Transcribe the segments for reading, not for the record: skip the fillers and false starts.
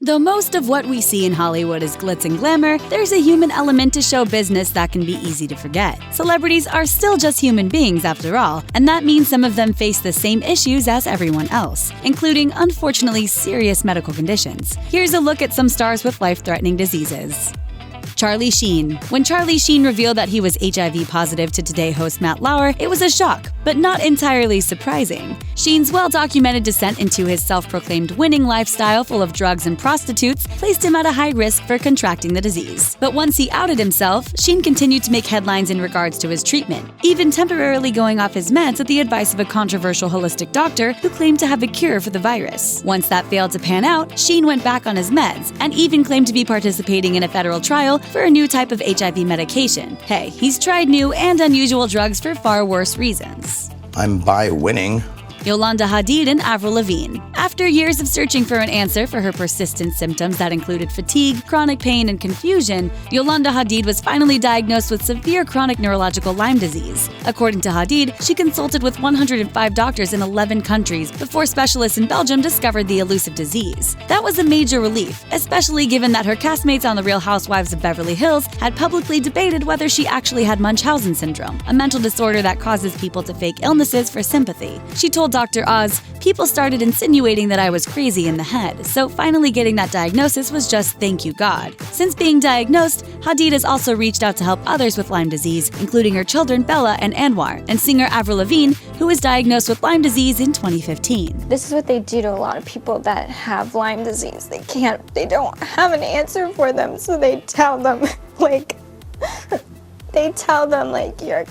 Though most of what we see in Hollywood is glitz and glamour, there's a human element to show business that can be easy to forget. Celebrities are still just human beings after all, and that means some of them face the same issues as everyone else, including unfortunately serious medical conditions. Here's a look at some stars with life-threatening diseases. Charlie Sheen. When Charlie Sheen revealed that he was HIV positive to Today host Matt Lauer, it was a shock, but not entirely surprising. Sheen's well-documented descent into his self-proclaimed winning lifestyle full of drugs and prostitutes placed him at a high risk for contracting the disease. But once he outed himself, Sheen continued to make headlines in regards to his treatment, even temporarily going off his meds at the advice of a controversial holistic doctor who claimed to have a cure for the virus. Once that failed to pan out, Sheen went back on his meds and even claimed to be participating in a federal trial for a new type of HIV medication. Hey, he's tried new and unusual drugs for far worse reasons. I'm bi winning. Yolanda Hadid and Avril Lavigne. After years of searching for an answer for her persistent symptoms that included fatigue, chronic pain, and confusion, Yolanda Hadid was finally diagnosed with severe chronic neurological Lyme disease. According to Hadid, she consulted with 105 doctors in 11 countries before specialists in Belgium discovered the elusive disease. That was a major relief, especially given that her castmates on The Real Housewives of Beverly Hills had publicly debated whether she actually had Munchausen syndrome, a mental disorder that causes people to fake illnesses for sympathy. She told Dr. Oz, "People started insinuating that I was crazy in the head, so finally getting that diagnosis was just thank you God." Since being diagnosed, Hadid has also reached out to help others with Lyme disease, including her children Bella and Anwar, and singer Avril Lavigne, who was diagnosed with Lyme disease in 2015. This is what they do to a lot of people that have Lyme disease. They don't have an answer for them, so they tell them,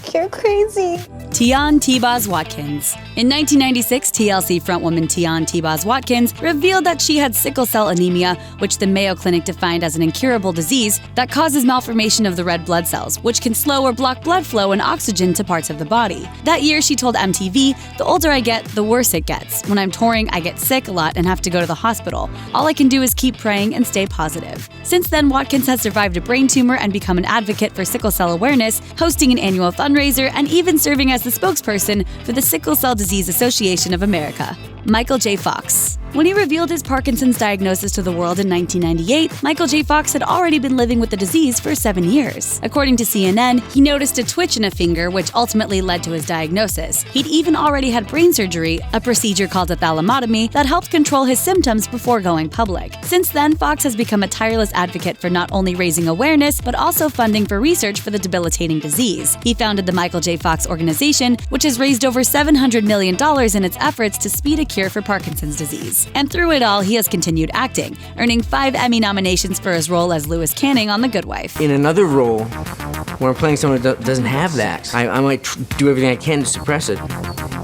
you're crazy. Tionne T-Boz Watkins. In 1996, TLC frontwoman Tionne T-Boz Watkins revealed that she had sickle cell anemia, which the Mayo Clinic defined as an incurable disease that causes malformation of the red blood cells, which can slow or block blood flow and oxygen to parts of the body. That year, she told MTV, "The older I get, the worse it gets. When I'm touring, I get sick a lot and have to go to the hospital. All I can do is keep praying and stay positive." Since then, Watkins has survived a brain tumor and become an advocate for sickle cell awareness, hosting an annual fundraiser, and even serving as the spokesperson for the Sickle Cell Disease Association of America. Michael J. Fox. When he revealed his Parkinson's diagnosis to the world in 1998, Michael J. Fox had already been living with the disease for 7 years. According to CNN, he noticed a twitch in a finger, which ultimately led to his diagnosis. He'd even already had brain surgery, a procedure called a thalamotomy, that helped control his symptoms before going public. Since then, Fox has become a tireless advocate for not only raising awareness, but also funding for research for the debilitating disease. He founded the Michael J. Fox Organization, which has raised over $700 million in its efforts to speed a cure for Parkinson's disease. And through it all, he has continued acting, earning 5 Emmy nominations for his role as Lewis Canning on The Good Wife. In another role, where I'm playing someone that doesn't have that, I might do everything I can to suppress it.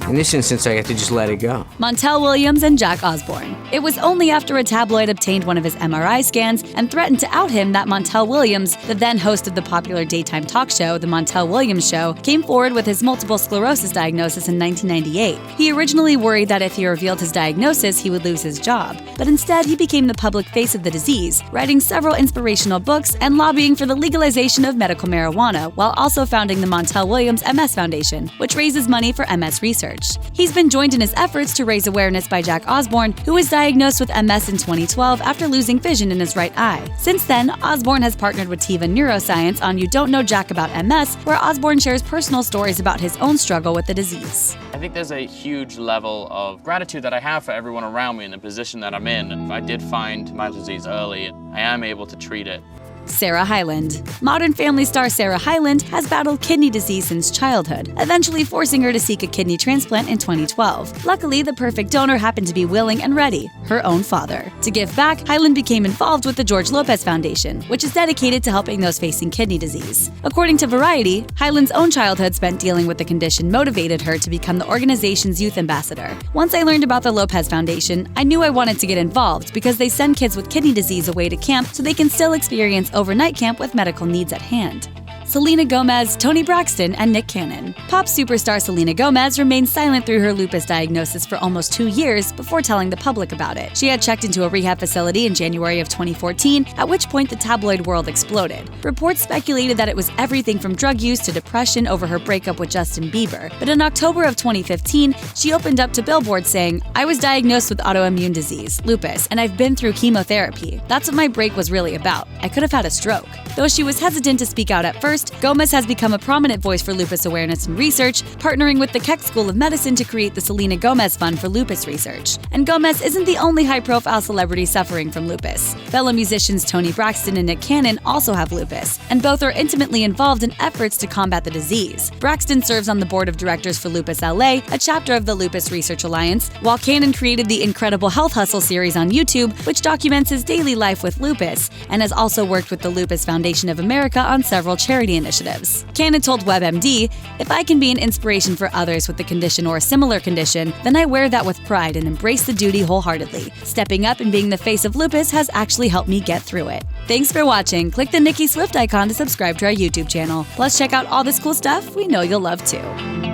In this instance, I have to just let it go. Montel Williams and Jack Osborne. It was only after a tabloid obtained one of his MRI scans and threatened to out him that Montel Williams, the then host of the popular daytime talk show The Montel Williams Show, came forward with his multiple sclerosis diagnosis in 1998. He originally worried that if he revealed his diagnosis, he would lose his job. But instead, he became the public face of the disease, writing several inspirational books and lobbying for the legalization of medical marijuana, while also founding the Montel Williams MS Foundation, which raises money for MS research. He's been joined in his efforts to raise awareness by Jack Osborne, who was diagnosed with MS in 2012 after losing vision in his right eye. Since then, Osborne has partnered with Tiva Neuroscience on You Don't Know Jack About MS, where Osborne shares personal stories about his own struggle with the disease. I think there's a huge level of gratitude that I have for everyone around me in the position that I'm in. If I did find my disease early, I am able to treat it. Sarah Hyland. Modern Family star Sarah Hyland has battled kidney disease since childhood, eventually forcing her to seek a kidney transplant in 2012. Luckily, the perfect donor happened to be willing and ready, her own father. To give back, Hyland became involved with the George Lopez Foundation, which is dedicated to helping those facing kidney disease. According to Variety, Hyland's own childhood spent dealing with the condition motivated her to become the organization's youth ambassador. "Once I learned about the Lopez Foundation, I knew I wanted to get involved because they send kids with kidney disease away to camp so they can still experience overnight camp with medical needs at hand," Selena Gomez, Toni Braxton, and Nick Cannon. Pop superstar Selena Gomez remained silent through her lupus diagnosis for almost 2 years before telling the public about it. She had checked into a rehab facility in January of 2014, at which point the tabloid world exploded. Reports speculated that it was everything from drug use to depression over her breakup with Justin Bieber. But in October of 2015, she opened up to Billboard saying, "I was diagnosed with autoimmune disease, lupus, and I've been through chemotherapy. That's what my break was really about. I could have had a stroke." Though she was hesitant to speak out at first, Gomez has become a prominent voice for lupus awareness and research, partnering with the Keck School of Medicine to create the Selena Gomez Fund for Lupus Research. And Gomez isn't the only high-profile celebrity suffering from lupus. Fellow musicians Toni Braxton and Nick Cannon also have lupus, and both are intimately involved in efforts to combat the disease. Braxton serves on the board of directors for Lupus LA, a chapter of the Lupus Research Alliance, while Cannon created the Incredible Health Hustle series on YouTube, which documents his daily life with lupus, and has also worked with the Lupus Foundation of America on several charity initiatives. Cannon told WebMD, "If I can be an inspiration for others with the condition or a similar condition, then I wear that with pride and embrace the duty wholeheartedly. Stepping up and being the face of lupus has actually helped me get through it." Thanks for watching. Click the Nicki Swift icon to subscribe to our YouTube channel. Plus, check out all this cool stuff we know you'll love too.